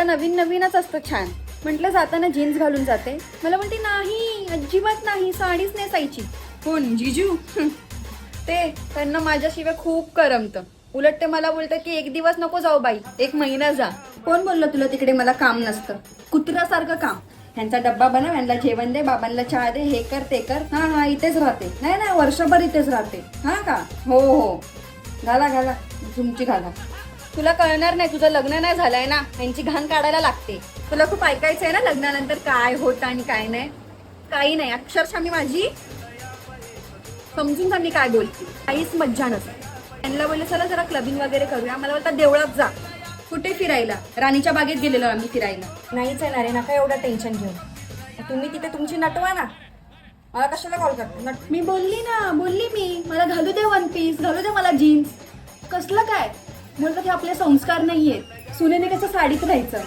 नवीन नवीनच असतं छान. म्हटलं जाताना जीन्स घालून जाते. मला म्हणते नाही अजिबात नाही, साडीच नेसायची. कोण जिजू? ते त्यांना माझ्याशिवाय खूप करमतं. उलट ते मला बोलतात की एक दिवस नको जाऊ बाई, 1 महिना जा. कोण बोललं तुला तिकडे मला काम नसतं? कुत्र्यासारखं काम. ह्यांचा डब्बा बनव, ह्यांना जेवण दे, बाबांना चहा दे, हे कर ते कर. हा हा इथेच राहते. नाही नाही वर्षभर इथेच राहते. हा का? हो हो घाला घाला तुमची घाला. तुला कळणार नाही, तुझं लग्न नाही झालंय ना, यांची घाण काढायला लागते. तुला खूप ऐकायचंय ना लग्नानंतर काय होतं आणि काय नाही. काही नाही, अक्षरशः मी माझी समजून जा मी काय बोलते. काहीच मज्जा नसते. त्यांना बोलले चला जरा क्लबिंग वगैरे करूया. मला बोलतात देवळात जा. कुठे फिरायला? राणीच्या बागेत गेलेलो आम्ही फिरायला. नाहीच येणार आहे, नका एवढं टेन्शन घेऊन. तुम्ही तिथे तुमची नटवा ना, मला कशाला कॉल करतो? मी बोलली ना, बोलली मी मला घालू दे वन पीस, घालू दे मला जीन्स. कसलं काय? बोलतात हे आपले संस्कार नाहीये, सुनेने कसं साडीत राहायचं.